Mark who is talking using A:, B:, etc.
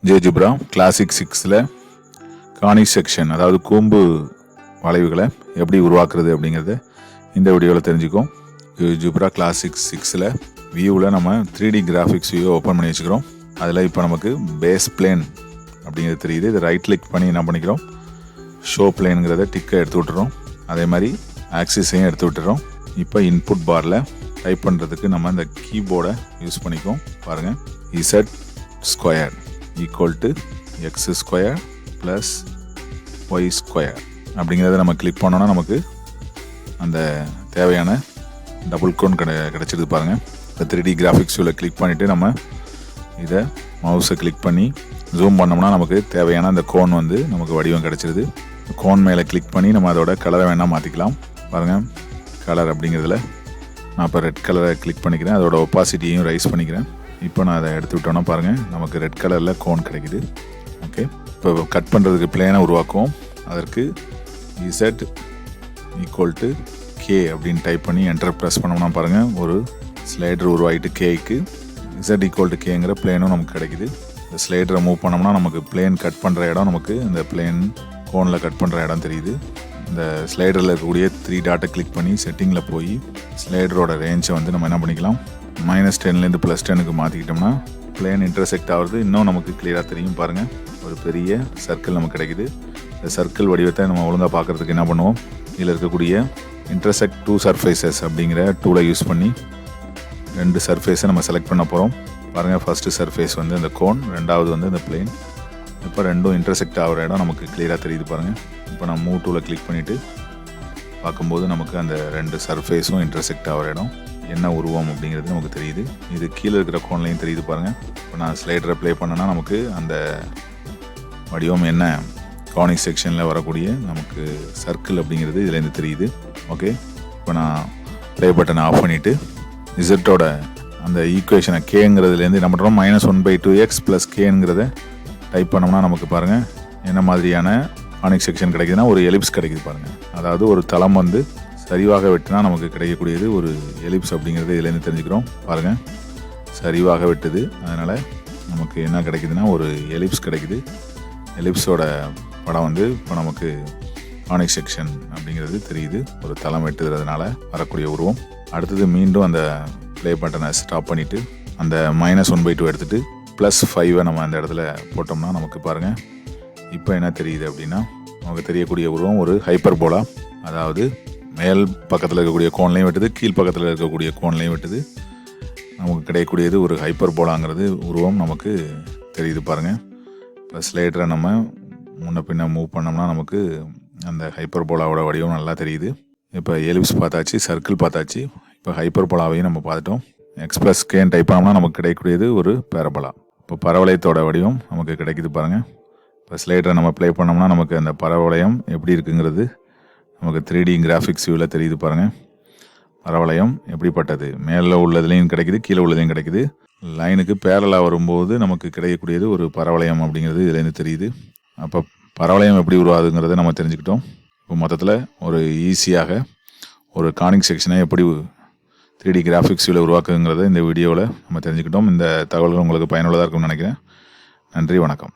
A: GeoGebra classic 6ல் கானிக் section, அதாவது கூம்பு வளைவுகளை எப்படி உருவாக்குறது அப்படிங்கிறத இந்த வீடியோவில் தெரிஞ்சுக்கோம். ஜியோஜிப்ரா கிளாசிக் 6ல் வியூவில் நம்ம 3D கிராஃபிக்ஸ் வியூவை ஓப்பன் பண்ணி வச்சுக்கிறோம். அதில் இப்போ நமக்கு பேஸ் பிளேன் அப்படிங்கிறது தெரியுது. இதை ரைட் கிளிக் பண்ணி என்ன பண்ணிக்கிறோம், ஷோ பிளேனுங்கிறத டிக்கை எடுத்து விட்டுறோம். அதே மாதிரி ஆக்சிஸையும் எடுத்து விட்டுறோம். இப்போ இன்புட் பாரில் டைப் பண்ணுறதுக்கு நம்ம இந்த கீபோர்டை யூஸ் பண்ணிக்குவோம். பாருங்கள், Z square equal to X square plus Y square அப்படிங்கிறத நம்ம கிளிக் பண்ணோன்னா நமக்கு அந்த தேவையான டபுள் கோன் கிடச்சிடுது. பாருங்கள், இந்த 3D கிராஃபிக்ஸ் வியூவில் கிளிக் பண்ணிவிட்டு நம்ம இதை மவுஸை கிளிக் பண்ணி ஜூம் பண்ணோம்னா நமக்கு தேவையான அந்த கோன் வந்து நமக்கு வடிவம் கிடச்சிருது. கோன் மேலே கிளிக் பண்ணி நம்ம அதோட கலரை வேணால் மாற்றிக்கலாம். பாருங்கள், கலர் அப்படிங்கிறதுல நான் இப்போ ரெட் கலரை கிளிக் பண்ணிக்கிறேன். அதோட ஒப்பாசிட்டியையும் ரைஸ் பண்ணிக்கிறேன். இப்போ நான் அதை எடுத்து விட்டோன்னா பாருங்கள், நமக்கு ரெட் கலரில் கோன் கிடைக்குது. ஓகே, இப்போ கட் பண்ணுறதுக்கு பிளேனாக உருவாக்குவோம். அதற்கு இசட் ஈக்குவல் டு கே அப்படின்னு டைப் பண்ணி என்டர் ப்ரெஸ் பண்ணோம்னா பாருங்கள், ஒரு ஸ்லைடர் உருவாகிட்டு கேக்கு இசட் ஈக்குவல் டு கேங்கிற பிளேனும் நமக்கு கிடைக்குது. இந்த ஸ்லைடரை மூவ் பண்ணோம்னா நமக்கு பிளேன் கட் பண்ணுற இடம், நமக்கு இந்த பிளேன் கோனில் கட் பண்ணுற இடம் தெரியுது. இந்த ஸ்லைடரில் இருக்கக்கூடிய 3 டாட்டை கிளிக் பண்ணி செட்டிங்கில் போய் ஸ்லைடரோட ரேஞ்சை வந்து நம்ம என்ன பண்ணிக்கலாம், -10லேருந்து +10க்கு மாற்றிக்கிட்டோம்னா பிளேன் இன்டர்செக்ட் ஆகிறது இன்னும் நமக்கு கிளியராக தெரியும். பாருங்கள், ஒரு பெரிய சர்க்கிள் நமக்கு கிடைக்குது. இந்த சர்க்கிள் வடிவத்தை நம்ம ஒழுங்காக பார்க்குறதுக்கு என்ன பண்ணுவோம், இதில் இருக்கக்கூடிய இன்டர்செக்ட் 2 சர்ஃபேசஸ் அப்படிங்கிற டூலை யூஸ் பண்ணி 2 சர்ஃபேஸை நம்ம செலக்ட் பண்ண போகிறோம். பாருங்கள், ஃபஸ்ட்டு சர்ஃபேஸ் வந்து இந்த கோன், ரெண்டாவது வந்து இந்த பிளேன். இப்போ ரெண்டும் இன்டர்செக்ட் ஆகிற இடம் நமக்கு கிளியராக தெரியுது. பாருங்கள், இப்போ நான் மூவ் டூவில் கிளிக் பண்ணிவிட்டு பார்க்கும்போது நமக்கு அந்த 2 சர்ஃபேஸும் இன்டர்செக்ட் ஆகிற இடம் என்ன உருவம் அப்படிங்கிறது நமக்கு தெரியுது. இது கீழே இருக்கிற கோன்லையும் தெரியுது. பாருங்கள், இப்போ நான் ஸ்லைடரை ப்ளே பண்ணேன்னா நமக்கு அந்த வடிவம் என்ன கானிக் செக்ஷனில் வரக்கூடிய நமக்கு சர்க்கிள் அப்படிங்கிறது இதுலேருந்து தெரியுது. ஓகே, இப்போ நான் ப்ளே பட்டனை ஆஃப் பண்ணிவிட்டு இசட்டோட அந்த ஈக்குவேஷனை கேங்கிறதுலேருந்து என்ன பண்ணுறோம், -1/2x + கேங்கிறத டைப் பண்ணோம்னா நமக்கு பாருங்கள் என்ன மாதிரியான கானிக் செக்ஷன் கிடைக்குதுன்னா ஒரு எலிப்ஸ் கிடைக்குது. பாருங்கள், அதாவது ஒரு தளம் வந்து சரிவாக வெட்டினா நமக்கு கிடைக்கக்கூடியது ஒரு எலிப்ஸ் அப்படிங்கிறது இதுலேருந்து தெரிஞ்சுக்கிறோம். பாருங்கள், சரிவாக வெட்டுது, அதனால் நமக்கு என்ன கிடைக்குதுன்னா ஒரு எலிப்ஸ் கிடைக்குது. எலிப்ஸோட படம் வந்து இப்போ நமக்கு கானிக் செக்ஷன் அப்படிங்கிறது தெரியுது, ஒரு தளம் வெட்டுறதுனால வரக்கூடிய உருவம். அடுத்தது மீண்டும் அந்த ப்ளே பட்டனை ஸ்டாப் பண்ணிவிட்டு அந்த -1/2 எடுத்துகிட்டு +5 நம்ம அந்த இடத்துல போட்டோம்னா நமக்கு பாருங்கள் இப்போ என்ன தெரியுது அப்படின்னா, நமக்கு தெரியக்கூடிய உருவம் ஒரு ஹைப்பர்போலா. அதாவது மேல் பக்கத்தில் இருக்கக்கூடிய கோன்லையும் வெட்டுது, கீழ் பக்கத்தில் இருக்கக்கூடிய கோன்லையும் வெட்டுது. நமக்கு கிடைக்கக்கூடியது ஒரு ஹைப்பர்போலாங்கிறது உருவம் நமக்கு தெரியுது. பாருங்கள், இப்போ ஸ்லைடரை நம்ம முன்ன பின்ன மூவ் பண்ணோம்னா நமக்கு அந்த ஹைப்பர்போலாவோட வடிவம் நல்லா தெரியுது. இப்போ எலிப்ஸ் பார்த்தாச்சு, சர்க்கிள் பார்த்தாச்சு, இப்போ ஹைப்பர்போலாவையும் நம்ம பார்த்துட்டோம். x + கேன்னு டைப் பண்ணோம்னா நமக்கு கிடைக்கக்கூடியது ஒரு பேரபோலா. இப்போ பரவளையத்தோட வடிவம் நமக்கு கிடைக்குது. பாருங்கள், இப்போ ஸ்லைடரை நம்ம ப்ளே பண்ணோம்னா நமக்கு அந்த பரவளையம் எப்படி இருக்குங்கிறது நமக்கு 3D கிராஃபிக்ஸ் வியூவில் தெரியுது. பாருங்கள், பரவளையம் எப்படிப்பட்டது, மேலே உள்ளதுலேயும் கிடைக்குது, கீழே உள்ளதையும் கிடைக்குது. லைனுக்கு பேரலாக வரும்போது நமக்கு கிடைக்கக்கூடியது ஒரு பரவளையம் அப்படிங்கிறது இதுலேருந்து தெரியுது. அப்போ பரவளையம் எப்படி உருவாகுங்கிறத நம்ம தெரிஞ்சுக்கிட்டோம். இப்போ மொத்தத்தில் ஒரு ஈஸியாக ஒரு கானிக் செக்ஷனை எப்படி 3D கிராஃபிக்ஸ் வியூவில் உருவாக்குங்கிறத இந்த வீடியோவில் நம்ம தெரிஞ்சுக்கிட்டோம். இந்த தகவல்கள் உங்களுக்கு பயனுள்ளதாக இருக்கும்னு நினைக்கிறேன். நன்றி, வணக்கம்.